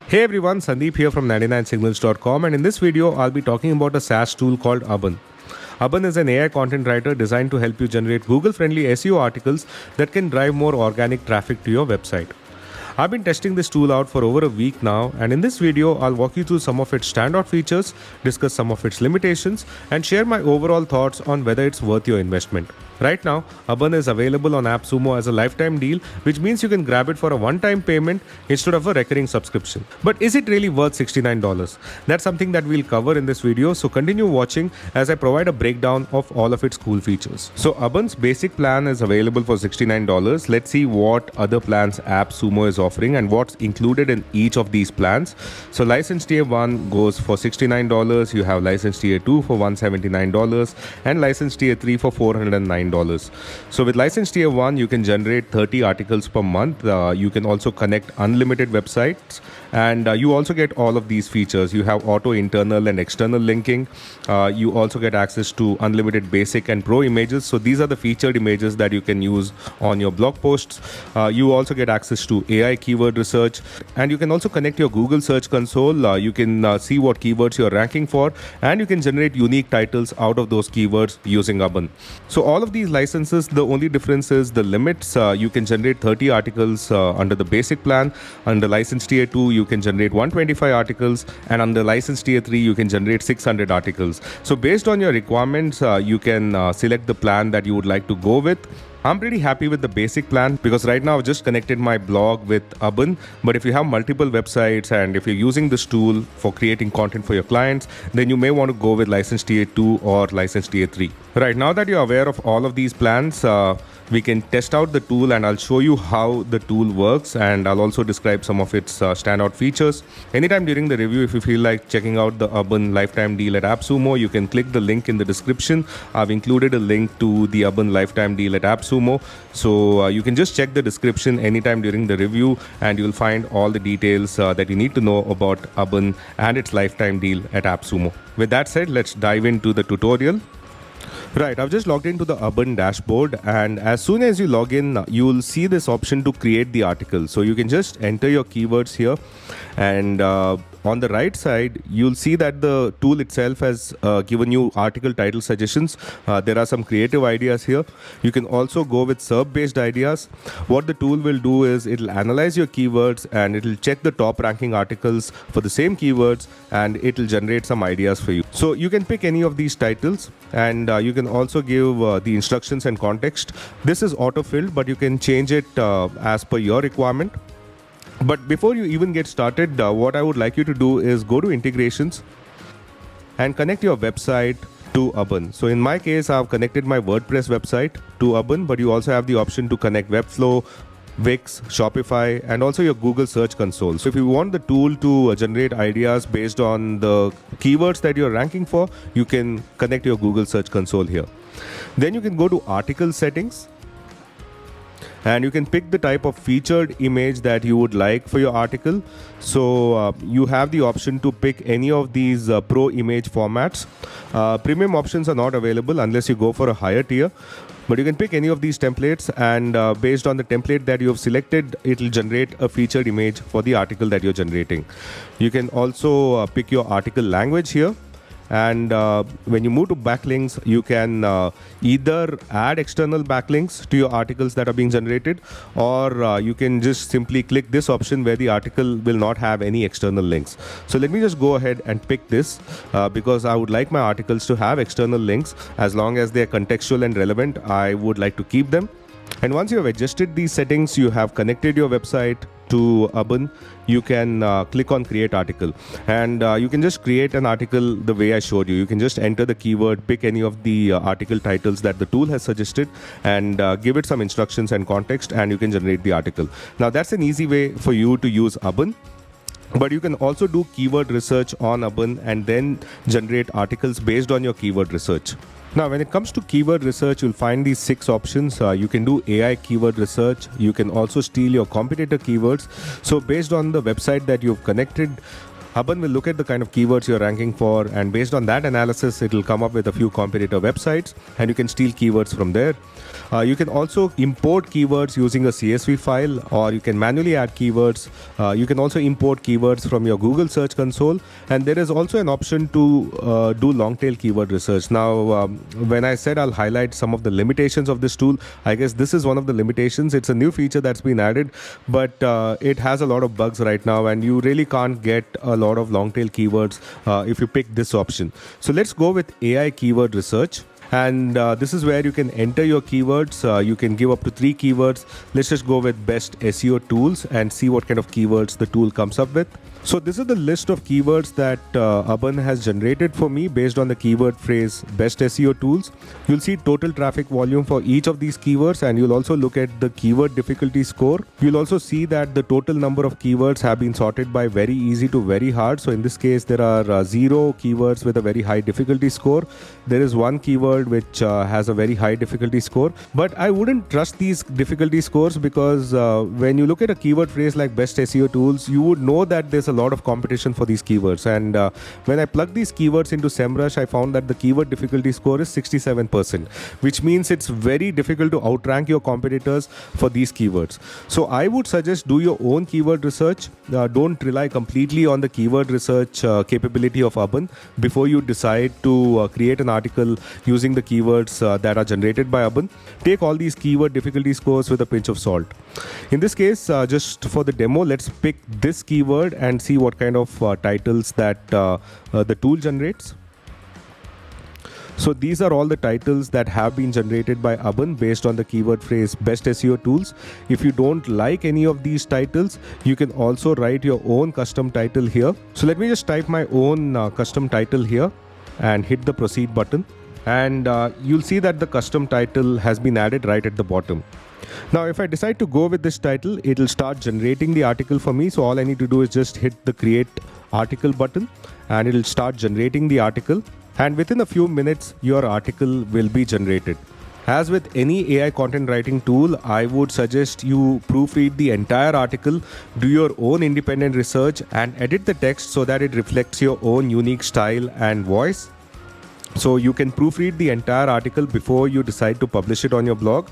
Hey everyone, Sandeep here from 99signals.com, and in this video I'll be talking about a SaaS tool called Abun. Abun is an AI content writer designed to help you generate Google-friendly SEO articles that can drive more organic traffic to your website. I've been testing this tool out for over a week now, and in this video I'll walk you through some of its standout features, discuss some of its limitations, and share my overall thoughts on whether it's worth your investment. Right now, Abun is available on AppSumo as a lifetime deal, which means you can grab it for a one-time payment instead of a recurring subscription. But is it really worth $69? That's something that we'll cover in this video, so continue watching as I provide a breakdown of all of its cool features. So Abun's basic plan is available for $69. Let's see what other plans AppSumo is offering and what's included in each of these plans. So license tier 1 goes for $69, you have license tier 2 for $179, and license tier 3 for $409. So with license tier 1, you can generate 30 articles per month. You can also connect unlimited websites, and you also get all of these features. You have auto internal and external linking. You also get access to unlimited basic and pro images. So these are the featured images that you can use on your blog posts. You also get access to AI keyword research, and you can also connect your Google Search Console. You can see what keywords you're ranking for, and you can generate unique titles out of those keywords using Abun. So all of these licenses, the only difference is the limits. You can generate 30 articles under the basic plan. Under license tier 2, you can generate 125 articles, and under license tier 3, you can generate 600 articles. So based on your requirements, you can select the plan that you would like to go with. I'm pretty happy with the basic plan because right now I've just connected my blog with Abun. But if you have multiple websites and if you're using this tool for creating content for your clients, then you may want to go with license tier 2 or license tier 3. Right now that you're aware of all of these plans, we can test out the tool, and I'll show you how the tool works, and I'll also describe some of its standout features. Anytime during the review, if you feel like checking out the Abun lifetime deal at AppSumo, you can click the link in the description. I've included a link to the Abun lifetime deal at AppSumo, so you can just check the description anytime during the review, and you'll find all the details that you need to know about Abun and its lifetime deal at AppSumo. With that said, let's dive into the tutorial. Right, I've just logged into the Abun dashboard, and as soon as you log in, you'll see this option to create the article. So you can just enter your keywords here, and on the right side, you'll see that the tool itself has given you article title suggestions. There are some creative ideas here. You can also go with SERP-based ideas. What the tool will do is it'll analyze your keywords and it'll check the top ranking articles for the same keywords, and it'll generate some ideas for you. So you can pick any of these titles, and you can also give the instructions and context. This is auto-filled, but you can change it as per your requirement. But before you even get started, what I would like you to do is go to integrations and connect your website to Abun. So in my case, I've connected my WordPress website to Abun, but you also have the option to connect Webflow, Wix, Shopify, and also your Google Search Console. So if you want the tool to generate ideas based on the keywords that you're ranking for, you can connect your Google Search Console here. Then you can go to article settings, and you can pick the type of featured image that you would like for your article. So you have the option to pick any of these pro image formats. Premium options are not available unless you go for a higher tier. But you can pick any of these templates, and based on the template that you have selected, it will generate a featured image for the article that you're generating. You can also pick your article language here. And when you move to backlinks, you can either add external backlinks to your articles that are being generated, or you can just simply click this option where the article will not have any external links. So let me just go ahead and pick this because I would like my articles to have external links. As long as they're contextual and relevant, I would like to keep them. And once you have adjusted these settings, you have connected your website to Abun, you can click on create article, and you can just create an article the way I showed you. You can just enter the keyword, pick any of the article titles that the tool has suggested, and give it some instructions and context, and you can generate the article. Now that's an easy way for you to use Abun. But you can also do keyword research on Abun and then generate articles based on your keyword research. Now, when it comes to keyword research, you'll find these 6 options. You can do AI keyword research. You can also steal your competitor keywords. So based on the website that you've connected, Abun will look at the kind of keywords you're ranking for, and based on that analysis, it will come up with a few competitor websites, and you can steal keywords from there. You can also import keywords using a CSV file, or you can manually add keywords. You can also import keywords from your Google Search Console, and there is also an option to do long tail keyword research. Now, when I said I'll highlight some of the limitations of this tool, I guess this is one of the limitations. It's a new feature that's been added, but it has a lot of bugs right now, and you really can't get a lot of long tail keywords if you pick this option. So let's go with AI keyword research. And this is where you can enter your keywords. You can give up to 3 keywords. Let's just go with best SEO tools and see what kind of keywords the tool comes up with. So this is the list of keywords that Abun has generated for me based on the keyword phrase best SEO tools. You'll see total traffic volume for each of these keywords, and you'll also look at the keyword difficulty score. You'll also see that the total number of keywords have been sorted by very easy to very hard. So in this case, there are 0 keywords with a very high difficulty score. There is 1 keyword which has a very high difficulty score. But I wouldn't trust these difficulty scores, because when you look at a keyword phrase like best SEO tools, you would know that there's a lot of competition for these keywords. And when I plugged these keywords into SEMrush, I found that the keyword difficulty score is 67%, which means it's very difficult to outrank your competitors for these keywords. So I would suggest do your own keyword research. Don't rely completely on the keyword research capability of Abun before you decide to create an article using the keywords that are generated by Abun. Take all these keyword difficulty scores with a pinch of salt. In this case, just for the demo, let's pick this keyword and see what kind of titles that the tool generates. So these are all the titles that have been generated by Abun based on the keyword phrase best SEO tools. If you don't like any of these titles, you can also write your own custom title here. So let me just type my own custom title here and hit the proceed button. And you'll see that the custom title has been added right at the bottom. Now, if I decide to go with this title, it'll start generating the article for me. So all I need to do is just hit the create article button, and it'll start generating the article. And within a few minutes, your article will be generated. As with any AI content writing tool, I would suggest you proofread the entire article, do your own independent research, and edit the text so that it reflects your own unique style and voice. So you can proofread the entire article before you decide to publish it on your blog.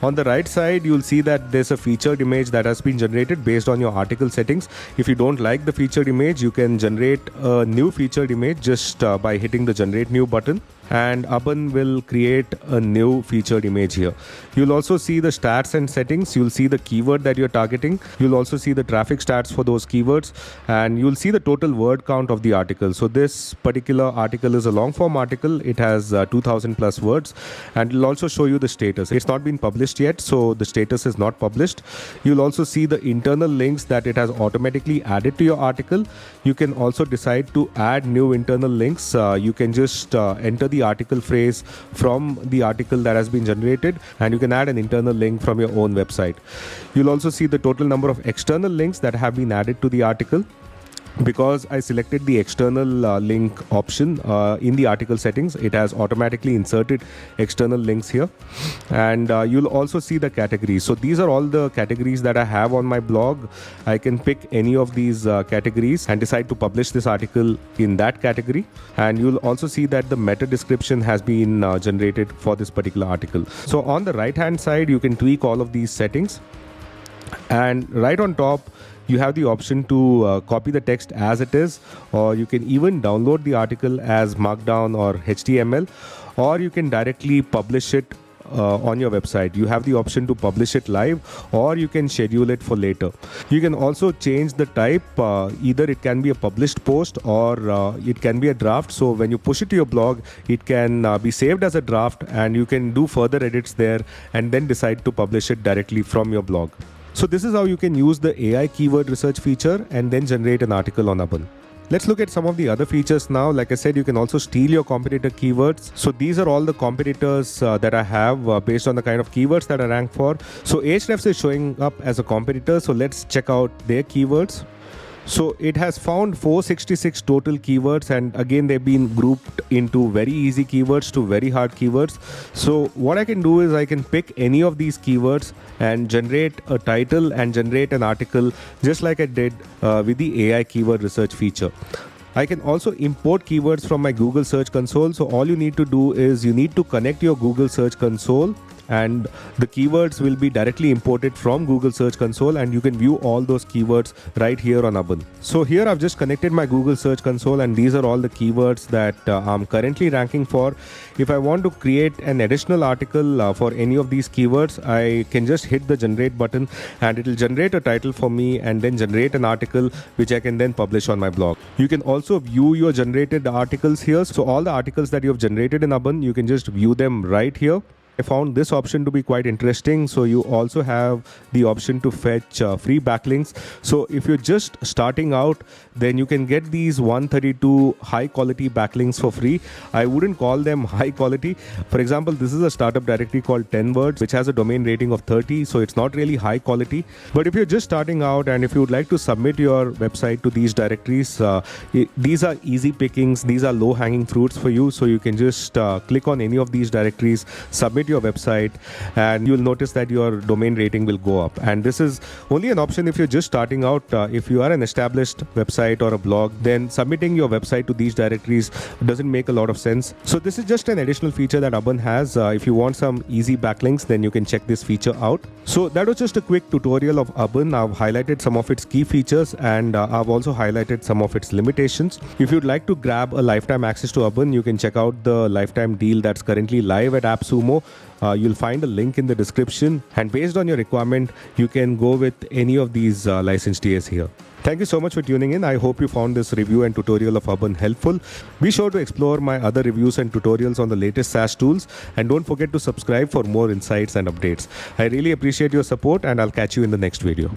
On the right side, you'll see that there's a featured image that has been generated based on your article settings. If you don't like the featured image, you can generate a new featured image just by hitting the generate new button. And Abun will create a new featured image here. You'll also see the stats and settings. You'll see the keyword that you're targeting. You'll also see the traffic stats for those keywords, and you'll see the total word count of the article. So this particular article is a long form article. It has 2000 plus words, and it'll also show you the status. It's not been published yet, so the status is not published. You'll also see the internal links that it has automatically added to your article. You can also decide to add new internal links. You can just enter the article phrase from the article that has been generated, and you can add an internal link from your own website. You'll also see the total number of external links that have been added to the article. Because I selected the external link option in the article settings, it has automatically inserted external links here. And you'll also see the categories. So these are all the categories that I have on my blog. I can pick any of these categories and decide to publish this article in that category. And you'll also see that the meta description has been generated for this particular article. So on the right hand side, you can tweak all of these settings. And right on top, you have the option to copy the text as it is, or you can even download the article as Markdown or HTML, or you can directly publish it on your website. You have the option to publish it live, or you can schedule it for later. You can also change the type. Either it can be a published post or it can be a draft. So when you push it to your blog, it can be saved as a draft, and you can do further edits there and then decide to publish it directly from your blog. So this is how you can use the AI keyword research feature and then generate an article on Abun. Let's look at some of the other features now. Like I said, you can also steal your competitor keywords. So these are all the competitors that I have based on the kind of keywords that I rank for. So Ahrefs is showing up as a competitor. So let's check out their keywords. So it has found 466 total keywords, and again they've been grouped into very easy keywords to very hard keywords. So what I can do is I can pick any of these keywords and generate a title and generate an article just like I did with the AI keyword research feature. I can also import keywords from my Google Search Console. So all you need to do is you need to connect your Google Search Console, and the keywords will be directly imported from Google Search Console, and you can view all those keywords right here on Abun. So here I've just connected my Google Search Console, and these are all the keywords that I'm currently ranking for. If I want to create an additional article for any of these keywords, I can just hit the generate button and it will generate a title for me and then generate an article which I can then publish on my blog. You can also view your generated articles here. So all the articles that you have generated in Abun, you can just view them right here. I found this option to be quite interesting. So you also have the option to fetch free backlinks. So if you're just starting out, then you can get these 132 high quality backlinks for free. I wouldn't call them high quality. For example, this is a startup directory called 10 words, which has a domain rating of 30. So it's not really high quality. But if you're just starting out and if you would like to submit your website to these directories, these are easy pickings. These are low hanging fruits for you. So you can just click on any of these directories, submit your website, and you'll notice that your domain rating will go up. And this is only an option if you're just starting out. If you are an established website or a blog, then submitting your website to these directories doesn't make a lot of sense. So this is just an additional feature that Abun has. If you want some easy backlinks, then you can check this feature out. So that was just a quick tutorial of Abun. I've highlighted some of its key features, and I've also highlighted some of its limitations. If you'd like to grab a lifetime access to Abun, you can check out the lifetime deal that's currently live at AppSumo. You'll find a link in the description, and based on your requirement, you can go with any of these licensed tiers here. Thank you so much for tuning in. I hope you found this review and tutorial of Abun helpful. Be sure to explore my other reviews and tutorials on the latest SaaS tools, and don't forget to subscribe for more insights and updates. I really appreciate your support, and I'll catch you in the next video.